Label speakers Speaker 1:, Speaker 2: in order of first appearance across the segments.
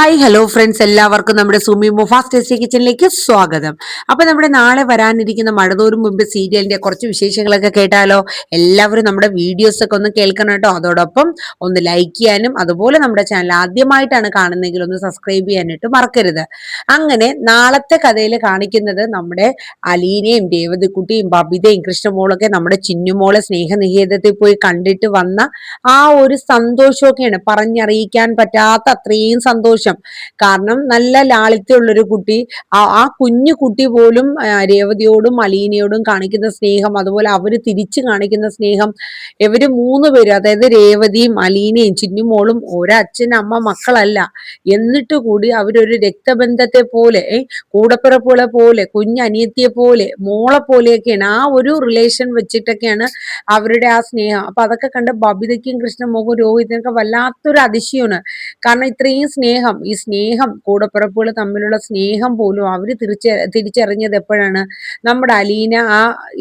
Speaker 1: Hi hello friends, എല്ലാവർക്കും നമ്മുടെ Sumi Mufas tasty കിച്ചണിലേക്ക് സ്വാഗതം. അപ്പൊ നമ്മുടെ നാളെ വരാനിരിക്കുന്ന മഴതോറും മുമ്പ് സീരിയലിന്റെ കുറച്ച് വിശേഷങ്ങളൊക്കെ കേട്ടാലോ? എല്ലാവരും നമ്മുടെ വീഡിയോസ് ഒക്കെ ഒന്ന് കേൾക്കണം കേട്ടോ. അതോടൊപ്പം ഒന്ന് ലൈക്ക് ചെയ്യാനും അതുപോലെ നമ്മുടെ ചാനൽ ആദ്യമായിട്ടാണ് കാണുന്നതെങ്കിൽ ഒന്ന് സബ്സ്ക്രൈബ് ചെയ്യാനായിട്ട് മറക്കരുത്. അങ്ങനെ നാളത്തെ കഥയിൽ കാണിക്കുന്നത് നമ്മുടെ അലീനയും രേവതിക്കുട്ടിയും ബബിതയും കൃഷ്ണമോളൊക്കെ നമ്മുടെ ചിന്നുമോളെ സ്നേഹനികേതത്തിൽ പോയി കണ്ടിട്ട് വന്ന ആ ഒരു സന്തോഷമൊക്കെയാണ് പറഞ്ഞറിയിക്കാൻ പറ്റാത്ത അത്രയും സന്തോഷം. കാരണം നല്ല ലാളിത്യമുള്ളൊരു കുട്ടി, ആ കുഞ്ഞു കുട്ടി പോലും രേവതിയോടും അലീനയോടും കാണിക്കുന്ന സ്നേഹം, അതുപോലെ അവര് തിരിച്ചു കാണിക്കുന്ന സ്നേഹം. ഇവര് മൂന്ന് പേരും, അതായത് രേവതിയും അലീനയും ചിന്നുമോളും ഒരച്ഛൻ അമ്മ മക്കളല്ല, എന്നിട്ട് കൂടി അവരൊരു രക്തബന്ധത്തെ പോലെ, കൂടപ്പിറപ്പുകളെ പോലെ, കുഞ്ഞനിയത്തിയെ പോലെ, മോളെ പോലെയൊക്കെയാണ്. ആ ഒരു റിലേഷൻ വെച്ചിട്ടൊക്കെയാണ് അവരുടെ ആ സ്നേഹം. അപ്പൊ അതൊക്കെ കണ്ട് ബബിതയ്ക്കും കൃഷ്ണമോഹൻ രോഹിതിനൊക്കെ വല്ലാത്തൊരു അതിശയമാണ്. കാരണം ഇത്രയും സ്നേഹം, ഈ സ്നേഹം, കൂടപ്പിറപ്പുകൾ തമ്മിലുള്ള സ്നേഹം പോലും അവര് തിരിച്ചറിഞ്ഞത് എപ്പോഴാണ്? നമ്മുടെ അലീന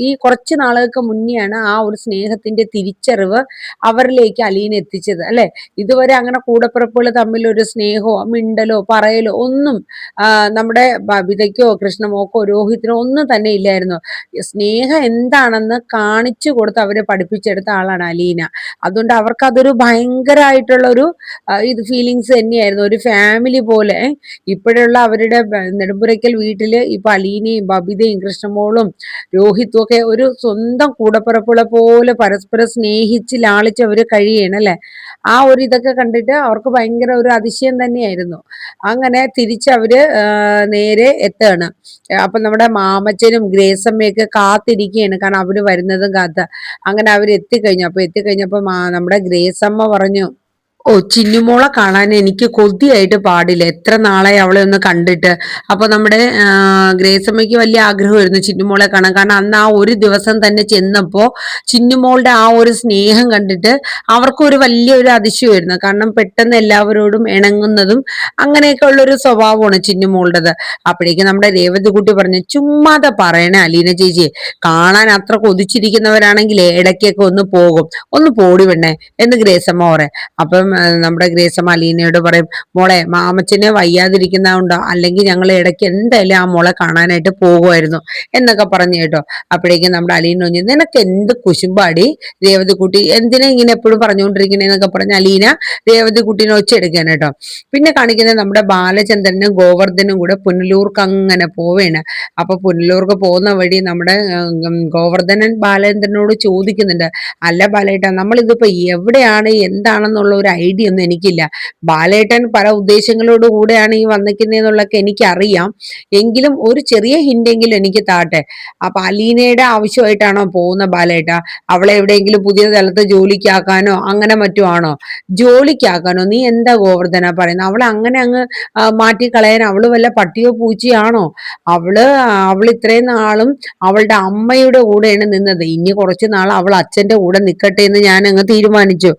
Speaker 1: ഈ കുറച്ച് നാളുകൾക്ക് മുന്നെയാണ് ആ ഒരു സ്നേഹത്തിന്റെ തിരിച്ചറിവ് അവരിലേക്ക് അലീന എത്തിച്ചത്, അല്ലെ? ഇതുവരെ അങ്ങനെ കൂടപ്പിറപ്പുകൾ തമ്മിൽ ഒരു സ്നേഹമോ മിണ്ടലോ പറയലോ ഒന്നും നമ്മുടെ ബബിതയ്ക്കോ കൃഷ്ണമോക്കോ രോഹിത്തിനോ ഒന്നും തന്നെ ഇല്ലായിരുന്നു. സ്നേഹം എന്താണെന്ന് കാണിച്ചു കൊടുത്ത് അവരെ പഠിപ്പിച്ചെടുത്ത ആളാണ് അലീന. അതുകൊണ്ട് അവർക്ക് അതൊരു ഭയങ്കരമായിട്ടുള്ള ഒരു ഇത് ഫീലിങ്സ് തന്നെയായിരുന്നു, ഒരു ഫാമിലി പോലെ. ഇപ്പോഴുള്ള അവരുടെ നെടുമ്പുരയ്ക്കൽ വീട്ടില് ഇപ്പൊ അലീനയും ബബിതയും കൃഷ്ണമോളും രോഹിത്തും ഒക്കെ ഒരു സ്വന്തം കൂടപ്പിറപ്പുകളെ പോലെ പരസ്പരം സ്നേഹിച്ച് ലാളിച്ച് അവര് കഴിയണം, അല്ലെ? ആ ഒരു ഇതൊക്കെ കണ്ടിട്ട് അവർക്ക് ഭയങ്കര ഒരു അതിശയം തന്നെയായിരുന്നു. അങ്ങനെ തിരിച്ചവര് നേരെ എത്തുകയാണ്. അപ്പൊ നമ്മുടെ മാമച്ചനും ഗ്രേസമ്മയൊക്കെ കാത്തിരിക്കുകയാണ്, കാരണം അവര് വരുന്നതും കാത്ത്. അങ്ങനെ അവർ എത്തിക്കഴിഞ്ഞു. അപ്പൊ എത്തിക്കഴിഞ്ഞപ്പോ നമ്മുടെ ഗ്രേസമ്മ പറഞ്ഞു, ഓ, ചിന്നുമോളെ കാണാൻ എനിക്ക് കൊതിയായിട്ട് പാടില്ല, എത്ര നാളായി അവളെ ഒന്ന് കണ്ടിട്ട്. അപ്പൊ നമ്മുടെ ഗ്രേസമ്മയ്ക്ക് വലിയ ആഗ്രഹമായിരുന്നു ചിന്നുമോളെ കാണാൻ. കാരണം അന്ന് ആ ഒരു ദിവസം തന്നെ ചെന്നപ്പോ ചിന്നുമോളുടെ ആ ഒരു സ്നേഹം കണ്ടിട്ട് അവർക്കും ഒരു വലിയൊരു അതിശയമായിരുന്നു. കാരണം പെട്ടെന്ന് എല്ലാവരോടും ഇണങ്ങുന്നതും അങ്ങനെയൊക്കെ ഉള്ളൊരു സ്വഭാവമാണ് ചിന്നുമോളുടേത്. അപ്പോഴേക്കും നമ്മുടെ രേവതികുട്ടി പറഞ്ഞു, ചുമ്മാതെ പറയണേ അലീന ചേച്ചി, കാണാൻ അത്ര കൊതിച്ചിരിക്കുന്നവരാണെങ്കിൽ ഇടയ്ക്കൊക്കെ ഒന്ന് പോകും, ഒന്ന് പോടി പെണ്ണേ എന്ന് ഗ്രേസമ്മ പറയാം. അപ്പം നമ്മുടെ ഗ്രേസമ്മ അലീനയോട് പറയും, മോളെ, മാമച്ചന് വയ്യാതിരിക്കുന്നതുകൊണ്ടോ, അല്ലെങ്കിൽ ഞങ്ങൾ ഇടയ്ക്ക് എന്തായാലും ആ മോളെ കാണാനായിട്ട് പോകുമായിരുന്നു എന്നൊക്കെ പറഞ്ഞു കേട്ടോ. അപ്പോഴേക്കും നമ്മുടെ അലീന പറഞ്ഞു, നിനക്ക് എന്ത് കുശുമ്പാടി രേവതിക്കുട്ടി, എന്തിനാ ഇങ്ങനെ എപ്പോഴും പറഞ്ഞുകൊണ്ടിരിക്കണേന്നൊക്കെ പറഞ്ഞ് അലീന രേവതിക്കുട്ടീനെ ഒച്ചെടുക്കാൻ കേട്ടോ. പിന്നെ കാണിക്കുന്നത് നമ്മുടെ ബാലചന്ദ്രനും ഗോവർദ്ധനും കൂടെ പുനലൂർക്ക് അങ്ങനെ പോവേണ്. അപ്പൊ പുനലൂർക്ക് പോകുന്ന വഴി നമ്മുടെ ഗോവർദ്ധനൻ ബാലചന്ദ്രനോട് ചോദിക്കുന്നുണ്ട്, അല്ല ബാലേട്ട, നമ്മളിതിപ്പോ എവിടെയാണ് എന്താണെന്നുള്ള ഒരു ഐഡിയ ഒന്നും എനിക്കില്ല. ബാലേട്ടൻ പല ഉദ്ദേശങ്ങളോട് കൂടെയാണ് ഈ വന്നിക്കുന്നതെന്നുള്ളതൊക്കെ എനിക്കറിയാം, എങ്കിലും ഒരു ചെറിയ ഹിന്റെങ്കിലും എനിക്ക് താട്ടെ. അപ്പൊ അലീനയുടെ ആവശ്യമായിട്ടാണോ പോകുന്ന ബാലേട്ട? അവളെ എവിടെയെങ്കിലും പുതിയ സ്ഥലത്ത് ജോലിക്കാക്കാനോ അങ്ങനെ മറ്റുമാണോ? ജോലിക്കാക്കാനോ? നീ എന്താ ഗോവർദ്ധന പറയുന്നത്? അവളെ അങ്ങനെ അങ്ങ് മാറ്റിക്കളയാൻ അവള് വല്ല പട്ടിയോ പൂച്ചയാണോ? അവൾ ഇത്രയും നാളും അവളുടെ അമ്മയുടെ കൂടെയാണ് നിന്നത്. ഇനി കുറച്ചു നാൾ അവൾ അച്ഛന്റെ കൂടെ നിൽക്കട്ടെ എന്ന് ഞാൻ അങ്ങ് തീരുമാനിച്ചു.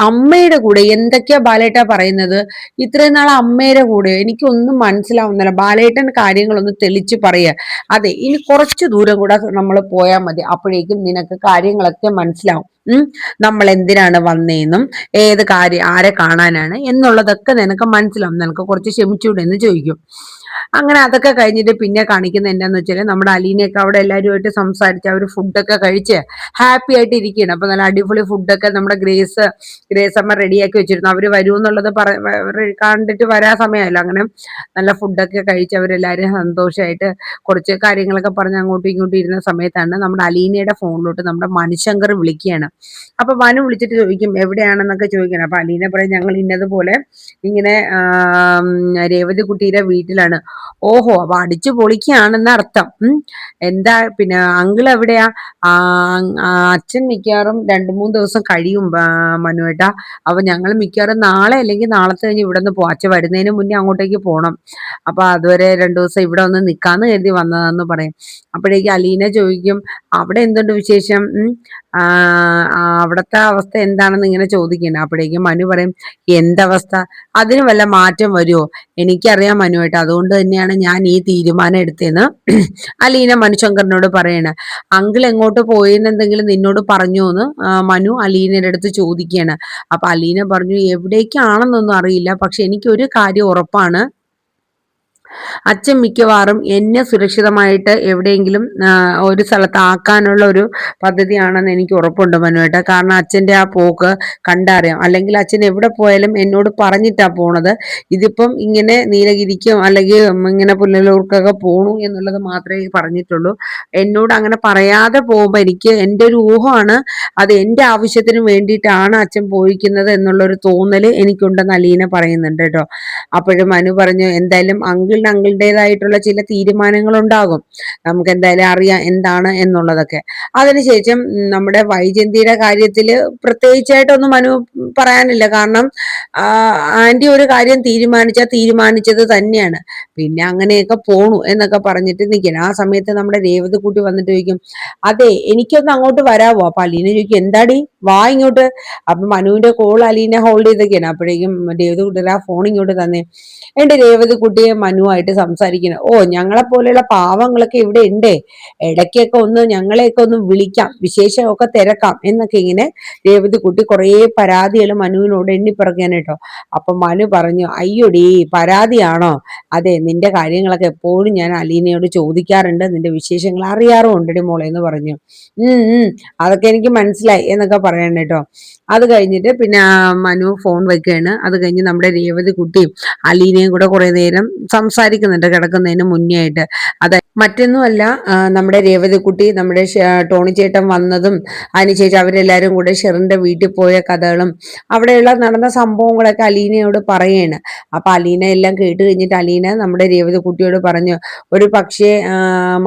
Speaker 1: അമ്മയുടെ കൂടെ എന്തൊക്കെയാ ബാലേട്ട പറയുന്നത്? ഇത്രയും നാൾ അമ്മയുടെ കൂടെ എനിക്കൊന്നും മനസ്സിലാവുന്നില്ല. ബാലേട്ടൻ കാര്യങ്ങളൊന്ന് തെളിച്ച് പറയുക. അതെ, ഇനി കുറച്ചു ദൂരം കൂടെ നമ്മൾ പോയാൽ മതി, അപ്പോഴേക്കും നിനക്ക് കാര്യങ്ങളൊക്കെ മനസ്സിലാവും. നമ്മൾ എന്തിനാണ് വന്നേന്നും ഏത് കാര്യം ആരെ കാണാനാണ് എന്നുള്ളതൊക്കെ നിനക്ക് മനസ്സിലാവും. നിനക്ക് കുറച്ച് ക്ഷമിച്ചൂടെ എന്ന് ചോദിക്കും. അങ്ങനെ അതൊക്കെ കഴിഞ്ഞിട്ട് പിന്നെ കാണിക്കുന്നത് എന്താന്ന് വെച്ചാൽ നമ്മുടെ അലീനയൊക്കെ അവിടെ എല്ലാവരുമായിട്ട് സംസാരിച്ച് അവർ ഫുഡൊക്കെ കഴിച്ച് ഹാപ്പി ആയിട്ട് ഇരിക്കുകയാണ്. അപ്പൊ നല്ല അടിപൊളി ഫുഡൊക്കെ നമ്മുടെ ഗ്രേസ് അമ്മ റെഡിയാക്കി വെച്ചിരുന്നു. അവര് വരൂ എന്നുള്ളത് കണ്ടിട്ട് വരാൻ സമയമല്ലോ. അങ്ങനെ നല്ല ഫുഡൊക്കെ കഴിച്ച് അവരെല്ലാവരും സന്തോഷമായിട്ട് കുറച്ച് കാര്യങ്ങളൊക്കെ പറഞ്ഞ് അങ്ങോട്ടും ഇങ്ങോട്ടും ഇരുന്ന സമയത്താണ് നമ്മുടെ അലീനയുടെ ഫോണിലോട്ട് നമ്മുടെ മണിശങ്കർ വിളിക്കുകയാണ്. അപ്പൊ മനു വിളിച്ചിട്ട് ചോദിക്കും, എവിടെയാണെന്നൊക്കെ ചോദിക്കണം. അപ്പൊ അലീന പറയും, ഞങ്ങൾ ഇന്നതുപോലെ ഇങ്ങനെ രേവതി കുട്ടിയുടെ വീട്ടിലാണ്. ഓഹോ, അപ്പൊ അടിച്ചു പൊളിക്കുകയാണെന്ന് അർത്ഥം. എന്താ പിന്നെ അങ്കിൾ എവിടെയാ? അച്ഛൻ മിക്കവാറും 2-3 ദിവസം കഴിയും മനുവേട്ടാ. അപ്പൊ ഞങ്ങൾ മിക്കവാറും നാളെ അല്ലെങ്കിൽ നാളത്തെ കഴിഞ്ഞ് ഇവിടെ നിന്ന് പോകും. അച്ഛൻ വരുന്നതിന് മുന്നേ അങ്ങോട്ടേക്ക് പോകണം. അപ്പൊ അതുവരെ 2 ദിവസം ഇവിടെ ഒന്ന് നിൽക്കാന്ന് കരുതി വന്നതാന്ന് പറയും. അപ്പോഴേക്കും അലീന ചോദിക്കും, അവിടെ എന്തുണ്ട് വിശേഷം? ആ അവിടുത്തെ അവസ്ഥ എന്താണെന്ന് ഇങ്ങനെ ചോദിക്കുന്നത്. അപ്പോഴേക്കും മനു പറയും, എന്തവസ്ഥ, അതിന് വല്ല മാറ്റം വരുമോ? എനിക്കറിയാം മനുവായിട്ട്, അതുകൊണ്ട് തന്നെയാണ് ഞാൻ ഈ തീരുമാനം എടുത്തതെന്ന് അലീന മനുശങ്കറിനോട് പറയണ. അങ്കിൾ എങ്ങോട്ട് പോയെന്ന് എന്തെങ്കിലും നിന്നോട് പറഞ്ഞോന്ന് മനു അലീനയുടെ അടുത്ത് ചോദിക്കുകയാണ്. അപ്പൊ അലീന പറഞ്ഞു, എവിടേക്കാണെന്നൊന്നും അറിയില്ല, പക്ഷെ എനിക്കൊരു കാര്യം ഉറപ്പാണ്, അച്ഛൻ മിക്കവാറും എന്നെ സുരക്ഷിതമായിട്ട് എവിടെയെങ്കിലും ഒരു സ്ഥലത്ത് ആക്കാനുള്ള ഒരു പദ്ധതിയാണെന്ന് എനിക്ക് ഉറപ്പുണ്ട് മനുവേട്ട. കാരണം അച്ഛന്റെ ആ പോക്ക് കണ്ടറിയാം. അല്ലെങ്കിൽ അച്ഛൻ എവിടെ പോയാലും എന്നോട് പറഞ്ഞിട്ടാ പോണത്. ഇതിപ്പം ഇങ്ങനെ നീലഗിരിക്കും അല്ലെങ്കിൽ ഇങ്ങനെ പുനലൂർക്കൊക്കെ പോണു എന്നുള്ളത് മാത്രമേ പറഞ്ഞിട്ടുള്ളൂ. എന്നോട് അങ്ങനെ പറയാതെ പോകുമ്പോ എനിക്ക് എൻ്റെ ഒരു ഊഹമാണ്, അത് എൻ്റെ ആവശ്യത്തിന് വേണ്ടിയിട്ടാണ് അച്ഛൻ പോയിക്കുന്നത് എന്നുള്ളൊരു തോന്നല് എനിക്കുണ്ടെന്ന് അലീന പറയുന്നുണ്ട് കേട്ടോ. അപ്പോഴും മനു പറഞ്ഞു, എന്തായാലും അങ്കിളുടേതായിട്ടുള്ള ചില തീരുമാനങ്ങൾ ഉണ്ടാകും, നമുക്ക് എന്തായാലും അറിയാം എന്താണ് എന്നുള്ളതൊക്കെ. അതിനുശേഷം നമ്മുടെ വൈജന്തിയുടെ കാര്യത്തില് പ്രത്യേകിച്ചായിട്ടൊന്നും മനു പറയാനില്ല. കാരണം ആന്റി ഒരു കാര്യം തീരുമാനിച്ചത് തന്നെയാണ്, പിന്നെ അങ്ങനെയൊക്കെ പോണു എന്നൊക്കെ പറഞ്ഞിട്ട് നിൽക്കണം. ആ സമയത്ത് നമ്മുടെ രേവതി കുട്ടി വന്നിട്ട് ചോദിക്കും, അതെ എനിക്കൊന്ന് അങ്ങോട്ട് വരാവോ? അപ്പൊ അലീന ചോദിക്കും, എന്താടി വാ ഇങ്ങോട്ട്. അപ്പൊ മനുവിന്റെ കോൾ അലീന ഹോൾഡ് ചെയ്തൊക്കെയാണ്. അപ്പോഴേക്കും രേവതി കുട്ടി ആ ഫോൺ ഇങ്ങോട്ട് തന്നെ. എന്റെ രേവതി കുട്ടിയെ മനുവായിട്ട് സംസാരിക്കണം. ഓ, ഞങ്ങളെ പോലെയുള്ള പാവങ്ങളൊക്കെ ഇവിടെ ഉണ്ടേ, ഇടയ്ക്കൊക്കെ ഒന്ന് ഞങ്ങളെയൊക്കെ ഒന്ന് വിളിക്കാം, വിശേഷമൊക്കെ തിരക്കാം എന്നൊക്കെ ഇങ്ങനെ രേവതി കുട്ടി കുറേ പരാതികൾ മനുവിനോട് എണ്ണിപ്പറക്കാൻ കേട്ടോ. അപ്പൊ മനു പറഞ്ഞു, അയ്യോടി പരാതിയാണോ? അതെ, നിന്റെ കാര്യങ്ങളൊക്കെ എപ്പോഴും ഞാൻ അലീനയോട് ചോദിക്കാറുണ്ട്, നിന്റെ വിശേഷങ്ങൾ അറിയാറും ഉണ്ടടി മോളെ എന്ന് പറഞ്ഞു. അതൊക്കെ എനിക്ക് മനസ്സിലായി എന്നൊക്കെ പറയണം കേട്ടോ. അത് കഴിഞ്ഞിട്ട് പിന്നെ മനു ഫോൺ വെക്കുകയാണ്. അത് കഴിഞ്ഞ് നമ്മുടെ രേവതി കുട്ടിയും അലീനയും കൂടെ കുറെ നേരം സംസാരിക്കുന്നുണ്ട് കിടക്കുന്നതിന് മുന്നേ ആയിട്ട്. മറ്റൊന്നുമല്ല, നമ്മുടെ രേവതിക്കുട്ടി നമ്മുടെ ടോണി ചേട്ടൻ വന്നതും അതിനുശേഷം അവരെല്ലാരും കൂടെ ഷെറിന്റെ വീട്ടിൽ പോയ കഥകളും അവിടെയുള്ള നടന്ന സംഭവങ്ങളൊക്കെ അലീനയോട് പറയാണ്. അപ്പൊ അലീന എല്ലാം കേട്ട് കഴിഞ്ഞിട്ട് അലീന നമ്മുടെ രേവതിക്കുട്ടിയോട് പറഞ്ഞു, ഒരു പക്ഷേ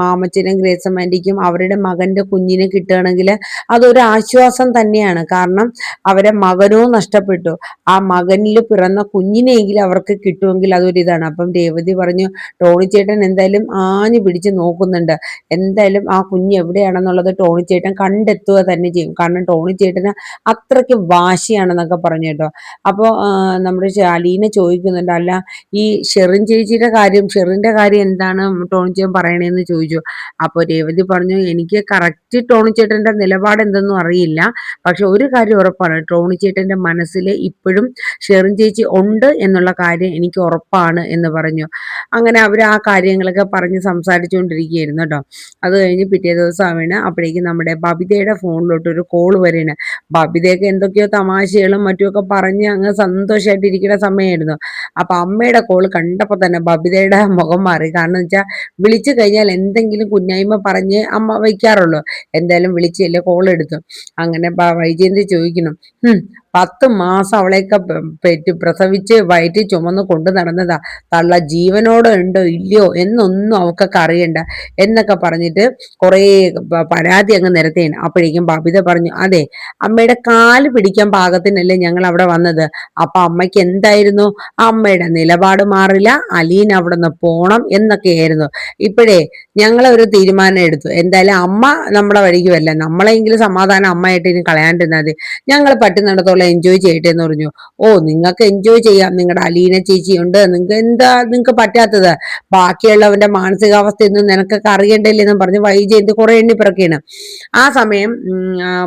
Speaker 1: മാമച്ചനും ഗ്രേസം ആന്റിക്കും അവരുടെ മകന്റെ കുഞ്ഞിനെ കിട്ടുകയാണെങ്കിൽ അതൊരു ആശ്വാസം തന്നെയാണ്. കാരണം അവരെ മകനോ നഷ്ടപ്പെട്ടു, ആ മകനിൽ പിറന്ന കുഞ്ഞിനെയെങ്കിലും അവർക്ക് കിട്ടുമെങ്കിൽ അതൊരിതാണ്. അപ്പം രേവതി പറഞ്ഞു, ടോണി ചേട്ടൻ എന്തായാലും ആഞ്ഞു പിടിച്ച് നോക്കുന്നുണ്ട്, എന്തായാലും ആ കുഞ്ഞ് എവിടെയാണെന്നുള്ളത് ടോണി ചേട്ടൻ കണ്ടെത്തുക തന്നെ ചെയ്യും. കാരണം ടോണി ചേട്ടന് അത്രയ്ക്ക് വാശിയാണെന്നൊക്കെ പറഞ്ഞു കേട്ടോ. അപ്പോൾ നമ്മുടെ അലീന ചോദിക്കുന്നുണ്ട്, അല്ല ഈ ഷെറിന്റെ കാര്യം എന്താണ് ടോണി ചേട്ടൻ പറയണേന്ന് ചോദിച്ചു. അപ്പോൾ രേവതി പറഞ്ഞു, എനിക്ക് കറക്റ്റ് ടോണി ചേട്ടന്റെ നിലപാട് എന്തെന്നും അറിയില്ല, പക്ഷെ ഒരു കാര്യം ഉറപ്പാണ്, ടോണി ചേട്ടന്റെ മനസ്സിൽ ഇപ്പോഴും ഷെറിൻ ചേച്ചി ഉണ്ട് എന്നുള്ള കാര്യം എനിക്ക് ഉറപ്പാണ് എന്ന് പറഞ്ഞു. അങ്ങനെ അവർ ആ കാര്യങ്ങളൊക്കെ പറഞ്ഞ് സംസാരിച്ചുകൊണ്ടിരിക്കുകയായിരുന്നു കേട്ടോ. അത് കഴിഞ്ഞ് പിറ്റേ ദിവസമാണ് അപ്പോഴേക്കും നമ്മുടെ ബബിതയുടെ ഫോണിലോട്ട് ഒരു കോൾ വരെയാണ്. ബബിതയൊക്കെ എന്തൊക്കെയോ തമാശകളും മറ്റുമൊക്കെ പറഞ്ഞ് അങ്ങ് സന്തോഷമായിട്ടിരിക്കുന്ന സമയമായിരുന്നു. അപ്പൊ അമ്മയുടെ കോൾ കണ്ടപ്പോൾ തന്നെ ബബിതയുടെ മുഖം മാറി. കാരണം വെച്ചാൽ വിളിച്ചു കഴിഞ്ഞാൽ എന്തെങ്കിലും കുഞ്ഞായ്മ പറഞ്ഞ് അമ്മ വയ്ക്കാറുള്ളൂ, എന്തായാലും വിളിച്ചല്ലേ കോൾ എടുത്തു. അങ്ങനെ വൈജയന്തി ചോദിക്കണം, 10 മാസം അവളെയൊക്കെ പ്രസവിച്ച് വയറ്റിൽ ചുമന്ന് കൊണ്ട് നടന്നതാ, തള്ള ജീവനോടെ ഉണ്ടോ ഇല്ലയോ എന്നൊന്നും അവക്കൊക്കെ അറിയണ്ട എന്നൊക്കെ പറഞ്ഞിട്ട് കുറേ പരാതി അങ്ങ് നിരത്തേന്. അപ്പോഴേക്കും ബബിത പറഞ്ഞു, അതെ, അമ്മയുടെ കാല് പിടിക്കാൻ പാകത്തിനല്ലേ ഞങ്ങൾ അവിടെ വന്നത്, അപ്പൊ അമ്മയ്ക്ക് എന്തായിരുന്നു, അമ്മയുടെ നിലപാട് മാറില്ല, അലീന അവിടെ നിന്ന് പോണം എന്നൊക്കെയായിരുന്നു. ഇപ്പോഴേ ഞങ്ങളൊരു തീരുമാനം എടുത്തു, എന്തായാലും അമ്മ നമ്മളെ വഴിക്ക് വരില്ല, നമ്മളെങ്കിലും സമാധാനം അമ്മയായിട്ട് ഇനി കളയാണ്ടിരുന്നാൽ മതി, ഞങ്ങൾ പറ്റുന്നിടത്തോളം എൻജോയ് ചെയ്യട്ടെ എന്ന് പറഞ്ഞു. ഓ, നിങ്ങൾക്ക് എൻജോയ് ചെയ്യാം, നിങ്ങളുടെ അലീന ചേച്ചിയുണ്ട്, നിങ്ങൾക്ക് പറ്റാത്തത്, ബാക്കിയുള്ളവന്റെ മാനസികാവസ്ഥയൊന്നും നിനക്കൊക്കെ അറിയണ്ടല്ലേന്നും പറഞ്ഞ് വൈജയന്തി കുറെ എണ്ണിപ്പിറക്കിയാണ്. ആ സമയം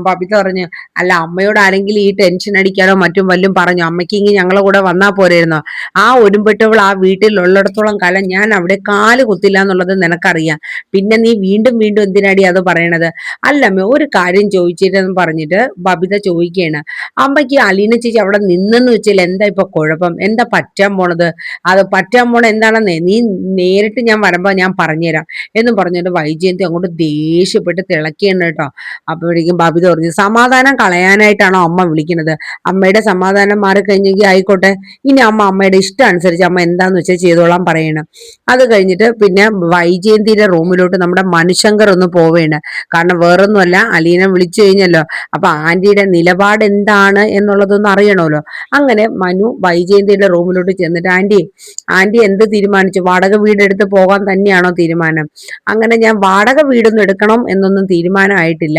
Speaker 1: ബബിത പറഞ്ഞു, അല്ല അമ്മയോട് ആരെങ്കിലും ഈ ടെൻഷൻ അടിക്കാനോ മറ്റും വല്ലതും പറഞ്ഞു, അമ്മയ്ക്ക് ഇങ്ങനെ ഞങ്ങളെ കൂടെ വന്നാൽ പോരായിരുന്നോ? ആ ഒരുമ്പെട്ടവൾ ആ വീട്ടിലുള്ളിടത്തോളം കാലം ഞാൻ അവിടെ കാല് കുത്തില്ല എന്നുള്ളത് നിനക്കറിയാം, പിന്നെ നീ വീണ്ടും വീണ്ടും എന്തിനാടി അത് പറയണത്? അല്ലമ്മ, ഒരു കാര്യം ചോദിച്ചിട്ടെന്ന് പറഞ്ഞിട്ട് ബബിത ചോദിക്കുകയാണ്, അമ്മയ്ക്ക് അലീന ചേച്ചി അവിടെ നിന്നെന്ന് വെച്ചാൽ എന്താ ഇപ്പൊ കുഴപ്പം, എന്താ പറ്റാൻ പോണത്, അത് പറ്റാൻ പോണ എന്താണെന്നേ നീ നേരിട്ട് ഞാൻ വരുമ്പോ ഞാൻ പറഞ്ഞുതരാം എന്നും പറഞ്ഞിട്ട് വൈജയന്തി അങ്ങോട്ട് ദേഷ്യപ്പെട്ട് തിളക്കിയാണ് കേട്ടോ. അപ്പോഴേക്കും ബബിത പറഞ്ഞു, സമാധാനം കളയാനായിട്ടാണോ അമ്മ വിളിക്കുന്നത്? അമ്മയുടെ സമാധാനം മാറിക്കഴിഞ്ഞെങ്കിൽ ആയിക്കോട്ടെ, ഇനി അമ്മയുടെ ഇഷ്ടം അനുസരിച്ച് അമ്മ എന്താന്ന് വെച്ചാൽ ചെയ്തോളാൻ പറയണം. അത് കഴിഞ്ഞിട്ട് പിന്നെ വൈജയന്തിയുടെ റൂമിലോട്ട് നമ്മുടെ മനുശങ്കർ ഒന്ന് പോവേണ്. കാരണം വേറൊന്നുമല്ല, അലീന വിളിച്ചു കഴിഞ്ഞല്ലോ, അപ്പൊ ആന്റിയുടെ നിലപാട് എന്താണ് എന്താണ് എന്നുള്ളതൊന്നും അറിയണമല്ലോ. അങ്ങനെ മനു വൈജയന്തിയുടെ റൂമിലോട്ട് ചെന്നിട്ട്, ആന്റി ആന്റി എന്ത് തീരുമാനിച്ചു? വാടക വീടെടുത്ത് പോകാൻ തന്നെയാണോ തീരുമാനം? അങ്ങനെ ഞാൻ വാടക വീടൊന്നും എടുക്കണം എന്നൊന്നും തീരുമാനമായിട്ടില്ല.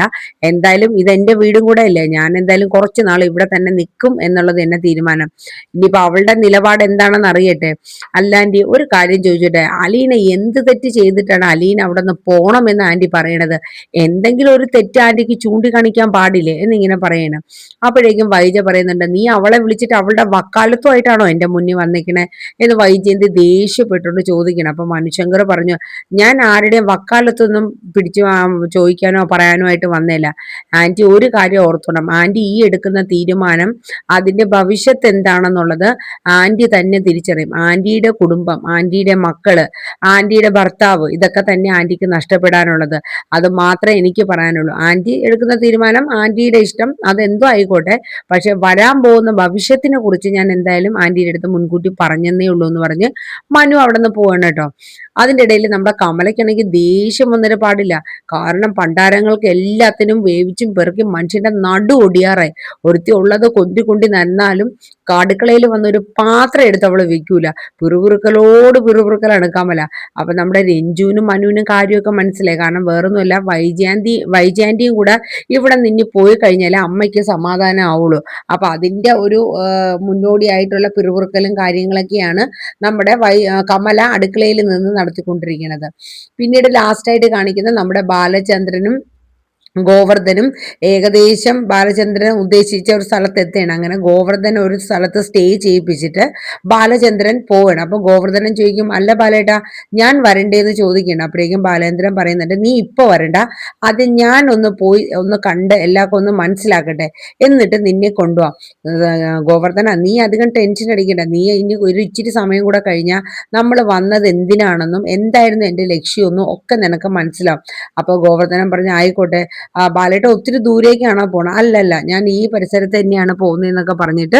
Speaker 1: എന്തായാലും ഇതെന്റെ വീടും കൂടെ അല്ലേ, ഞാൻ എന്തായാലും കുറച്ചു നാൾ ഇവിടെ തന്നെ നിൽക്കും എന്നുള്ളത് എന്നെ തീരുമാനം. ഇനിയിപ്പോ അവളുടെ നിലപാട് എന്താണെന്ന് അറിയട്ടെ. അല്ല ആന്റി, ഒരു കാര്യം ചോദിച്ചോട്ടെ, അലീന എന്ത് തെറ്റ് ചെയ്തിട്ടാണ് അലീന അവിടെ നിന്ന് പോണമെന്ന് ആന്റി പറയണത്? എന്തെങ്കിലും ഒരു തെറ്റ് ആന്റിക്ക് ചൂണ്ടിക്കാണിക്കാൻ പാടില്ലേ എന്നിങ്ങനെ പറയണം. അപ്പോഴേക്കും വൈജ പറയുന്നുണ്ട്, നീ അവളെ വിളിച്ചിട്ട് അവളുടെ വക്കാലത്തുമായിട്ടാണോ എന്റെ മുന്നിൽ വന്നിക്കണേ എന്ന് വൈജയന്തി ദേഷ്യപ്പെട്ടുകൊണ്ട് ചോദിക്കണം. അപ്പൊ മനുശങ്കർ പറഞ്ഞു, ഞാൻ ആരുടെയും വക്കാലത്തൊന്നും പിടിച്ചു ചോദിക്കാനോ പറയാനോ ആയിട്ട് വന്നില്ല. ആന്റി ഒരു കാര്യം ഓർത്തോണം, ആന്റി ഈ എടുക്കുന്ന തീരുമാനം അതിന്റെ ഭവിഷ്യത്ത് എന്താണെന്നുള്ളത് ആന്റി തന്നെ തിരിച്ചറിയും. ആന്റിയുടെ കുടുംബം, ആന്റിയുടെ മക്കള്, ആന്റിയുടെ ഭർത്താവ്, ഇതൊക്കെ തന്നെ ആന്റിക്ക് നഷ്ടപ്പെടാനുള്ളത്. അത് മാത്രമേ എനിക്ക് പറയാനുള്ളൂ. ആന്റി എടുക്കുന്ന തീരുമാനം ആന്റിയുടെ ഇഷ്ടം, അതെന്തോ ആയിക്കോട്ടെ. പക്ഷെ വരാൻ പോകുന്ന ഭവിഷ്യത്തിനെ കുറിച്ച് ഞാൻ എന്തായാലും ആന്റിയുടെ അടുത്ത് മുൻകൂട്ടി പറഞ്ഞെന്നേ ഉള്ളൂ എന്ന് പറഞ്ഞ് മനു അവിടെ നിന്ന് പോവാണ് കേട്ടോ. അതിന്റെ ഇടയിൽ നമ്മുടെ കമലയ്ക്കാണെങ്കിൽ ദേഷ്യം വന്നിട്ട് പാടില്ല. കാരണം പണ്ടാരങ്ങൾക്ക് എല്ലാത്തിനും വേവിച്ചും പെറുക്കി മനുഷ്യന്റെ നടു ഒടിയാറായി. ഒരുത്തി ഉള്ളത് കൊണ്ടി നന്നാലും അടുക്കളയിൽ വന്നൊരു പാത്രം എടുത്ത് അവള് വെക്കൂല. പിറുപിറുക്കലോട് പിറുപിറുക്കലാണ് കമല. അപ്പൊ നമ്മുടെ രഞ്ജുവിനും മനുവിനും കാര്യമൊക്കെ മനസ്സിലായി. കാരണം വേറൊന്നുമല്ല, വൈജാന്റിയും കൂടെ ഇവിടെ നിന്ന് പോയി കഴിഞ്ഞാൽ അമ്മയ്ക്ക് സമാധാനം ആവുള്ളൂ. അപ്പൊ അതിന്റെ ഒരു മുന്നോടിയായിട്ടുള്ള പിറുപിറുക്കലും കാര്യങ്ങളൊക്കെയാണ് നമ്മുടെ കമല അടുക്കളയിൽ നിന്ന് നടത്തിക്കൊണ്ടിരിക്കുന്നത്. പിന്നീട് ലാസ്റ്റ് ആയിട്ട് കാണിക്കുന്നത് നമ്മുടെ ബാലചന്ദ്രനും ഗോവർദ്ധനും ഏകദേശം ബാലചന്ദ്രൻ ഉദ്ദേശിച്ച ഒരു സ്ഥലത്ത് എത്തുകയാണ്. അങ്ങനെ ഗോവർദ്ധൻ ഒരു സ്ഥലത്ത് സ്റ്റേ ചെയ്യിപ്പിച്ചിട്ട് ബാലചന്ദ്രൻ പോവുകയാണ്. അപ്പൊ ഗോവർദ്ധനൻ ചോദിക്കും, അല്ല ബാലേട്ടാ, ഞാൻ വരണ്ടേന്ന് ചോദിക്കണം. അപ്പോഴേക്കും ബാലേന്ദ്രൻ പറയുന്നുണ്ട്, നീ ഇപ്പൊ വരണ്ട, അത് ഞാൻ ഒന്ന് പോയി ഒന്ന് കണ്ട് എല്ലാവർക്കും ഒന്ന് മനസ്സിലാക്കട്ടെ, എന്നിട്ട് നിന്നെ കൊണ്ടുപോവാം. ഗോവർദ്ധന, നീ അധികം ടെൻഷൻ അടിക്കണ്ട. നീ ഇനി ഒരു ഇച്ചിരി സമയം കൂടെ കഴിഞ്ഞാൽ നമ്മൾ വന്നത് എന്തിനാണെന്നും എന്തായിരുന്നു എന്റെ ലക്ഷ്യമെന്നും ഒക്കെ നിനക്ക് മനസ്സിലാവും. അപ്പൊ ഗോവർദ്ധനൻ പറഞ്ഞു, ആയിക്കോട്ടെ ബാലേട്ട, ഒത്തിരി ദൂരേക്കാണോ പോണത്? അല്ലല്ല, ഞാൻ ഈ പരിസരത്ത് തന്നെയാണ് പോകുന്നതെന്നൊക്കെ പറഞ്ഞിട്ട്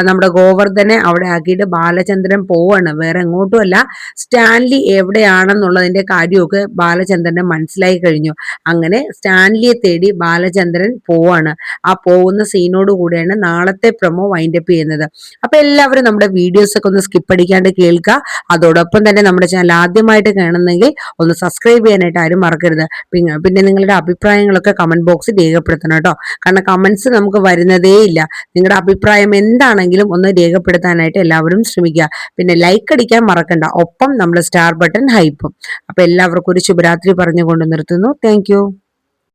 Speaker 1: നമ്മുടെ ഗോവർദ്ധനെ അവിടെ ആക്കിയിട്ട് ബാലചന്ദ്രൻ പോവാണ്. വേറെ എങ്ങോട്ടും അല്ല, സ്റ്റാൻലി എവിടെയാണെന്നുള്ളതിന്റെ കാര്യമൊക്കെ ബാലചന്ദ്രന് മനസ്സിലായി കഴിഞ്ഞു. അങ്ങനെ സ്റ്റാൻലിയെ തേടി ബാലചന്ദ്രൻ പോവാണ്. ആ പോകുന്ന സീനോട് കൂടെയാണ് നാളത്തെ പ്രൊമോ വൈൻഡപ്പ് ചെയ്യുന്നത്. അപ്പൊ എല്ലാവരും നമ്മുടെ വീഡിയോസ് ഒക്കെ ഒന്ന് സ്കിപ്പ് അടിക്കാണ്ട് കേൾക്കുക. അതോടൊപ്പം തന്നെ നമ്മുടെ ചാനൽ ആദ്യമായിട്ട് കാണുന്നെങ്കിൽ ഒന്ന് സബ്സ്ക്രൈബ് ചെയ്യാനായിട്ട് ആരും മറക്കരുത്. പിന്നെ നിങ്ങളുടെ അഭിപ്രായങ്ങളൊക്കെ കമന്റ് ബോക്സിൽ രേഖപ്പെടുത്തണം കേട്ടോ. കാരണം കമന്റ്സ് നമുക്ക് വരുന്നതേ ഇല്ല. നിങ്ങളുടെ അഭിപ്രായം എന്താണെങ്കിലും ഒന്ന് രേഖപ്പെടുത്താനായിട്ട് എല്ലാവരും ശ്രമിക്കുക. പിന്നെ ലൈക്ക് അടിക്കാൻ മറക്കണ്ട, ഒപ്പം നമ്മൾ സ്റ്റാർ ബട്ടൺ ഹൈപ്പും. അപ്പൊ എല്ലാവർക്കും ഒരു ശുഭരാത്രി പറഞ്ഞുകൊണ്ട് നിർത്തുന്നു. താങ്ക്